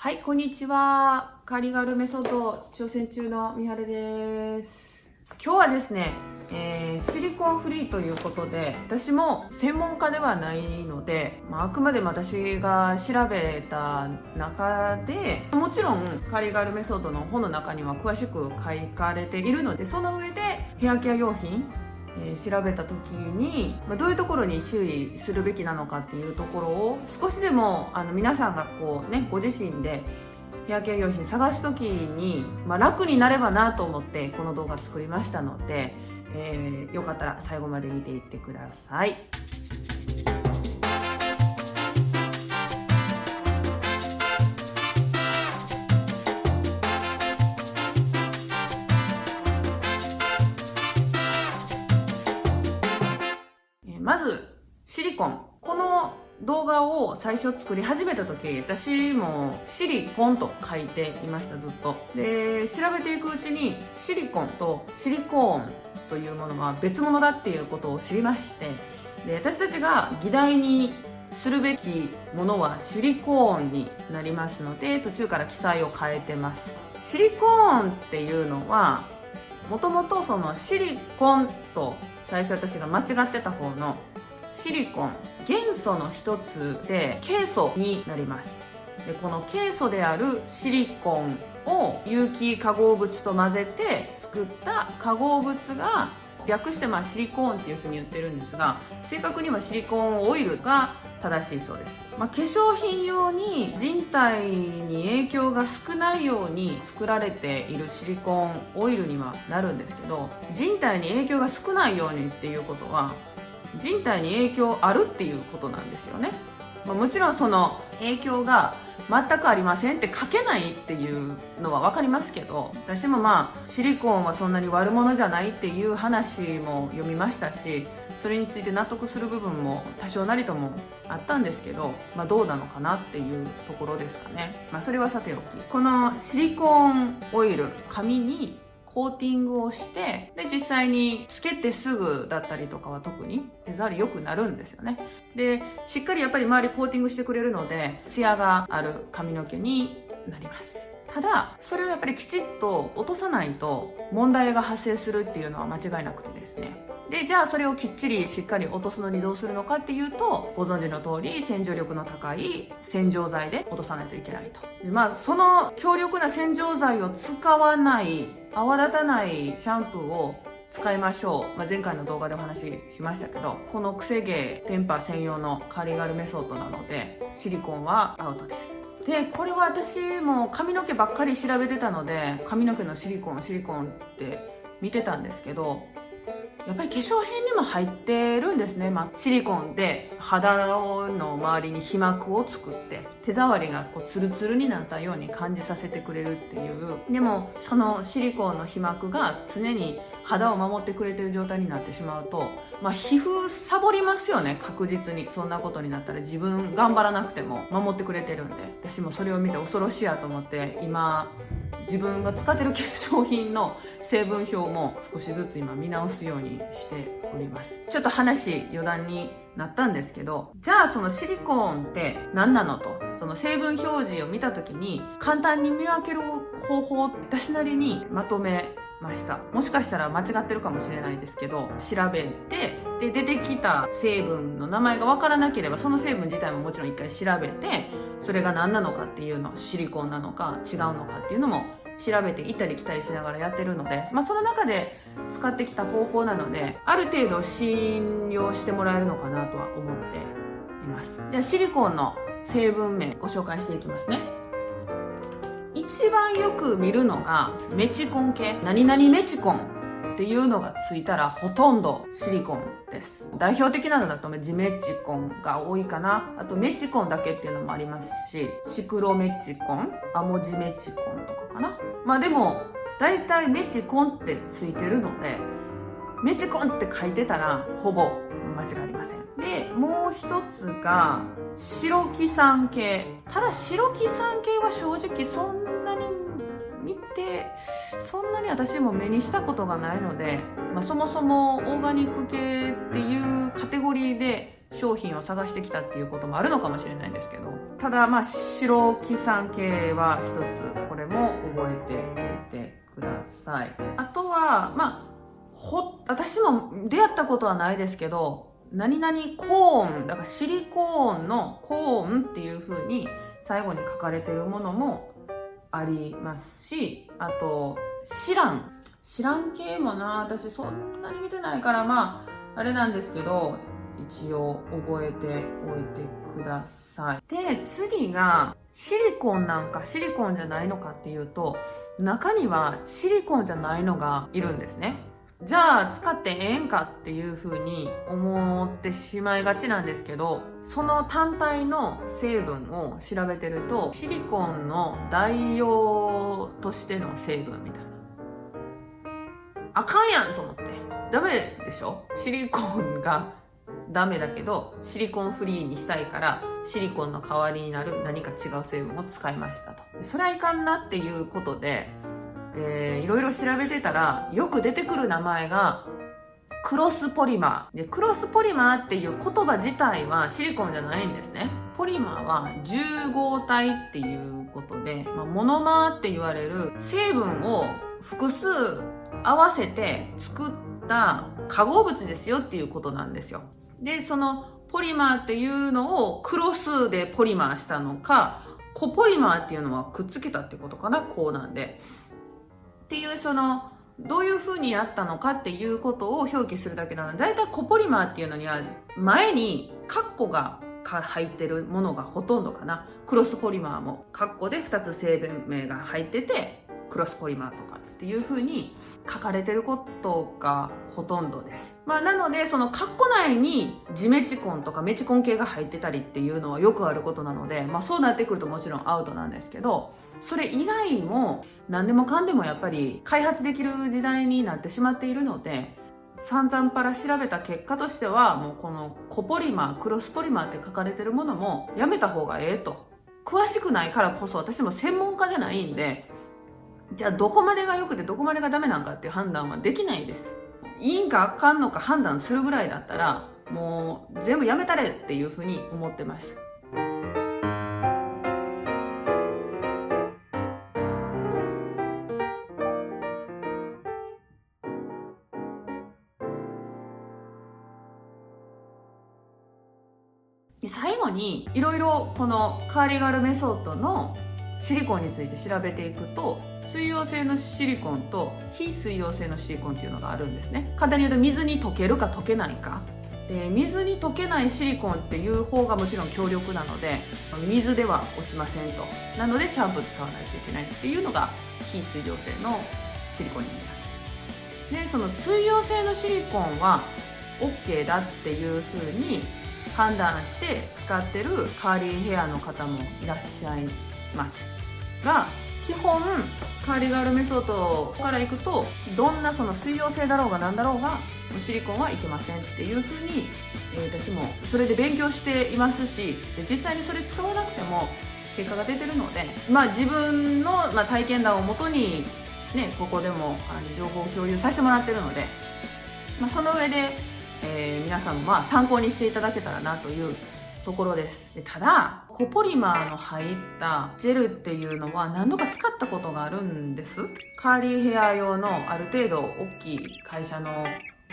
はい、こんにちは。カーリガルメソッド挑戦中のみはるです。今日はですね、シリコンフリーということで、私も専門家ではないので、あくまでも私が調べた中で、もちろんカーリガルメソッドの本の中には詳しく書かれているので、その上でヘアケア用品調べた時に、どういうところに注意するべきなのかっていうところを少しでも皆さんがご自身でヘアケア用品探す時に、楽になればなと思ってこの動画作りましたので、よかったら最後まで見ていってください。まずシリコン。この動画を最初作り始めた時、私もシリコンと書いていました、ずっと。で、調べていくうちにシリコンとシリコーンというものは別物だっていうことを知りまして、で、私たちが議題にするべきものはシリコーンになりますので、途中から記載を変えてます。シリコーンっていうのはもともとそのシリコンと最初私が間違ってた方のシリコン、元素の一つでケイ素になります。で、このケイ素であるシリコンを有機化合物と混ぜて作った化合物が略してシリコーンっていうふうに言ってるんですが、正確にはシリコンオイルが正しいそうです。化粧品用に人体に影響が少ないように作られているシリコンオイルにはなるんですけど、人体に影響が少ないようにっていうことは人体に影響あるっていうことなんですよね。もちろんその影響が全くありませんって書けないっていうのは分かりますけど、私もシリコンはそんなに悪者じゃないっていう話も読みましたし、それについて納得する部分も多少なりともあったんですけど、どうなのかなっていうところですかね。それはさておき、このシリコンオイル、髪にコーティングをして、で、実際につけてすぐだったりとかは特に手触り良くなるんですよね。で、しっかりやっぱり周りコーティングしてくれるので、ツヤがある髪の毛になります。ただ、それをやっぱりきちっと落とさないと問題が発生するっていうのは間違いなくてですね。で、じゃあそれをきっちりしっかり落とすのにどうするのかっていうと、ご存知の通り洗浄力の高い洗浄剤で落とさないといけないと。で、その強力な洗浄剤を使わない、泡立たないシャンプーを使いましょう。前回の動画でお話ししましたけど、このくせ毛テンパ専用のカーリガルメソッドなので、シリコンはアウトです。で、これは私も髪の毛ばっかり調べてたので、髪の毛のシリコンって見てたんですけど、やっぱり化粧品にも入ってるんですね。シリコンで肌の周りに皮膜を作って手触りがツルツルになったように感じさせてくれるっていう。でもそのシリコンの皮膜が常に肌を守ってくれてる状態になってしまうと、皮膚サボりますよね。確実にそんなことになったら自分頑張らなくても守ってくれてるんで、私もそれを見て恐ろしいやと思って今自分が使ってる化粧品の成分表も少しずつ今見直すようにしております。ちょっと話余談になったんですけど、じゃあそのシリコーンって何なのと、その成分表示を見た時に簡単に見分ける方法を私なりにまとめました。もしかしたら間違ってるかもしれないですけど、調べて、で、出てきた成分の名前がわからなければ、その成分自体ももちろん一回調べて、それが何なのかっていうの、シリコンなのか違うのかっていうのも調べて行ったり来たりしながらやってるので、その中で使ってきた方法なので、ある程度信用してもらえるのかなとは思っています。じゃあシリコンの成分名ご紹介していきますね。一番よく見るのがメチコン系、何々メチコンっていうのがついたらほとんどシリコンです。代表的なのだとジメチコンが多いかな。あとメチコンだけっていうのもありますし、シクロメチコン、アモジメチコンとかかな。でも大体メチコンってついてるので、メチコンって書いてたらほぼ間違いありません。で、もう一つが白キ酸系。ただ白キ酸系は正直そんなに見てそんなに私も目にしたことがないので、そもそもオーガニック系っていうカテゴリーで商品を探してきたっていうこともあるのかもしれないんですけど、ただまあ白キ酸系は一つこれも覚えておいてください。あとはまあ私も出会ったことはないですけど、何々コーンだからシリコーンのコーンっていう風に最後に書かれてるものもありますし、あとシラン系もな、私そんなに見てないからまああれなんですけど、一応覚えておいてください。で次がシリコンなんかシリコンじゃないのかっていうと、中にはシリコンじゃないのがいるんですね。じゃあ使ってええんかっていう風に思ってしまいがちなんですけど、その単体の成分を調べてると、シリコンの代用としての成分みたいな、あかんやんと思って。ダメでしょ、シリコンがダメだけどシリコンフリーにしたいからシリコンの代わりになる何か違う成分を使いましたと。それはいかんなっていうことで、いろいろ調べてたらよく出てくる名前がクロスポリマーで、クロスポリマーっていう言葉自体はシリコンじゃないんですね。ポリマーは重合体っていうことで、モノマーって言われる成分を複数合わせて作った化合物ですよっていうことなんですよ。でそのポリマーっていうのをクロスでポリマーしたのか、コポリマーっていうのはくっつけたってことかな、こうなんでっていう、そのどういう風にやったのかっていうことを表記するだけなので、だいたいコポリマーっていうのには前にカッコが入ってるものがほとんどかな。クロスポリマーもカッコで2つ成分名が入っててクロスポリマーとかっていう風に書かれてることがほとんどです。なのでそのカッコ内にジメチコンとかメチコン系が入ってたりっていうのはよくあることなので、そうなってくるともちろんアウトなんですけど、それ以外も何でもかんでもやっぱり開発できる時代になってしまっているので、散々パラ調べた結果としてはもうこのコポリマー、クロスポリマーって書かれてるものもやめた方がええと。詳しくないからこそ、私も専門家じゃないんで、じゃあどこまでが良くてどこまでがダメなんかっていう判断はできないです。いいんかあかんのか判断するぐらいだったらもう全部やめたれっていうふうに思ってます。最後にいろいろこのカーリガルメソッドのシリコンについて調べていくと、水溶性のシリコンと非水溶性のシリコンっていうのがあるんですね。簡単に言うと水に溶けるか溶けないかで、水に溶けないシリコンっていう方がもちろん強力なので水では落ちませんと。なのでシャンプー使わないといけないっていうのが非水溶性のシリコンになります。でその水溶性のシリコンは OK だっていう風に判断して使ってるカーリーヘアの方もいらっしゃいますが、基本カーリガールメソッドからいくと、どんなその水溶性だろうが何だろうがシリコンはいけませんっていう風に、私もそれで勉強していますし、実際にそれ使わなくても結果が出てるので、自分の体験談をもとにね、ここでも情報を共有させてもらってるので、その上で皆さんも参考にしていただけたらなというところです。ただコポリマーの入ったジェルっていうのは何度か使ったことがあるんです。カーリーヘア用のある程度大きい会社の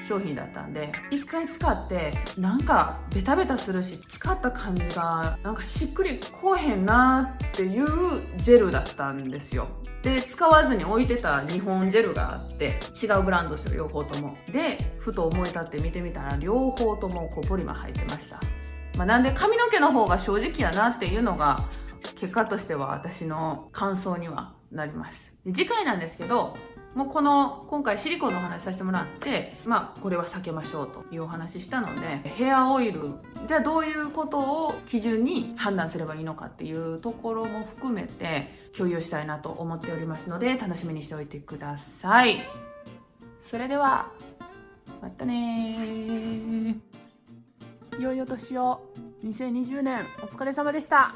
商品だったんで、一回使ってなんかベタベタするし、使った感じがなんかしっくりこうへんなっていうジェルだったんですよ。で使わずに置いてた2本ジェルがあって、違うブランドですよ両方とも。でふと思い立って見てみたら両方ともコポリマ入ってました。なんで髪の毛の方が正直やなっていうのが結果としては私の感想にはなります。で次回なんですけど、もう今回シリコンのお話させてもらって、これは避けましょうというお話したので、ヘアオイルじゃあどういうことを基準に判断すればいいのかっていうところも含めて共有したいなと思っておりますので、楽しみにしておいてください。それではまたね。良いお年を。2020年お疲れ様でした。